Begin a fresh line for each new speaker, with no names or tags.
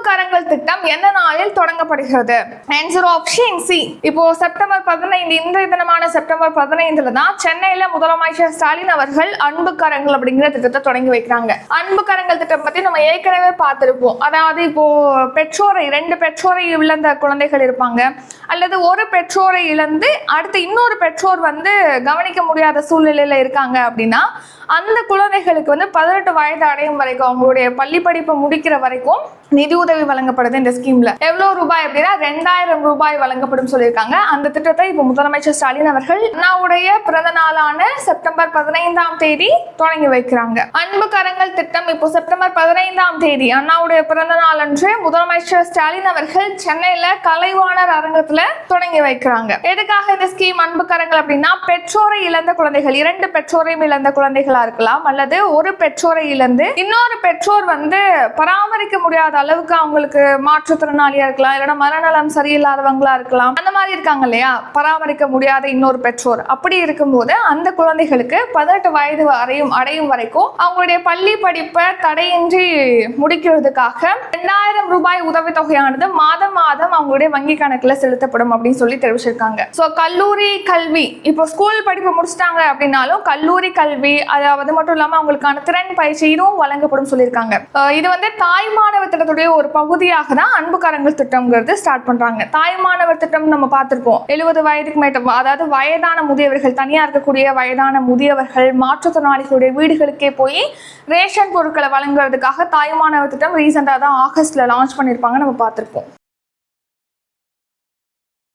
கரங்கள் திட்டம் எந்த நாளில் தொடங்கப்படுகிறது? Answer option C. இப்போ செப்டம்பர் 15 இன்றைய தினமான செப்டம்பர் 15 தான் சென்னையில முதலமைச்சர் ஸ்டாலின் அவர்கள் அன்பு கரங்கள் அப்படிங்கிற திட்டத்தை தொடங்கி வைக்கிறாங்க. அன்பு கரங்கள் திட்டம் பத்தி நம்ம ஏற்கனவே பார்த்திருப்போம். அதாவது இப்போ ரெண்டு பெற்றோரை இழந்த குழந்தைகள் இருப்பாங்க, அல்லது ஒரு பெற்றோரை இழந்து அடுத்து இன்னொரு பெற்றோர் கவனிக்க முடியாத சூழ்நிலையில இருக்காங்க அப்படின்னா அந்த குழந்தைகளுக்கு 18 வயது அடையும் வரைக்கும் அவங்களுடைய பள்ளி படிப்பு முடிக்கிற வரைக்கும் நிதி உதவி வழங்கப்படுது. இந்த ஸ்கீம்ல எவ்வளவு ரூபாய் அப்படின்னா 2000 ரூபாய் வழங்கப்படும் சொல்லியிருக்காங்க. அந்த திட்டத்தை இப்போ முதலமைச்சர் ஸ்டாலின் அவர்கள் அண்ணாவுடைய பிறந்த நாளான செப்டம்பர் 15ஆம் தேதி தொடங்கி வைக்கிறாங்க. அன்பு கரங்கள் திட்டம் இப்போ செப்டம்பர் 15ஆம் தேதி அண்ணாவுடைய பிறந்த நாள் அன்று முதலமைச்சர் ஸ்டாலின் அவர்கள் சென்னையில கலைவாணர் அரங்கத்துல தொடங்கி வைக்கிறாங்க. எதுக்காக இந்த ஸ்கீம் அன்பு கரங்கள் அப்படின்னா பெற்றோரை இழந்த குழந்தைகள், 2 பெற்றோரையும் இழந்த குழந்தைகளா இருக்கலாம், அல்லது ஒரு பெற்றோரை இழந்து இன்னொரு பெற்றோர் பராமரிக்க முடியாத அளவுக்கு அவங்களுக்கு மாற்றுத்திறனாளியா இருக்கலாம், இல்லைன்னா மனநலம் சரியில்லாதவங்களா இருக்கலாம். அந்த மாதிரி இருக்காங்க இல்லையா, பராமரிக்க முடியாத இன்னொரு பெற்றோர். அப்படி இருக்கும்போது அந்த குழந்தைகளுக்கு 18 வயது அடையும் வரைக்கும் அவங்களுடைய பள்ளி படிப்பை தடையின்றி முடிக்கிறதுக்காக 2000 ரூபாய் உதவித்தொகையானது மாதம் மாதம் அவங்களுடைய வங்கி கணக்குல செலுத்தப்படும் அப்படின்னு சொல்லி தெரிவிச்சிருக்காங்க. சோ கல்லூரி கல்வி, இப்போ ஸ்கூல் படிப்பு முடிச்சிட்டாங்க அப்படின்னாலும் கல்லூரி கல்வி, அது மட்டும் இல்லாம அவங்களுக்கான திறன் பயிற்சி இதுவும் வழங்கப்படும் சொல்லியிருக்காங்க. இது தாய் மாணவர் திட்டத்துடைய ஒரு பகுதியாக தான் அன்பு கரங்கள் திட்டம்ங்கிறது ஸ்டார்ட் பண்றாங்க. தாய் மாணவர் திட்டம் நம்ம பார்த்திருப்போம். 70 வயதுக்கு மேட்ட, அதாவது வயதான முதியவர்கள், தனியா இருக்கக்கூடிய வயதான முதியவர்கள், மாற்றுத்திறனாளிகளுடைய வீடுகளுக்கே போய் ரேஷன் பொருட்களை வழங்குறதுக்காக தாய் மாணவர் திட்டம் ரீசெண்டா தான் ஆகஸ்ட்ல லான்ச் பண்ணிருப்பாங்க, நம்ம பார்த்திருப்போம்.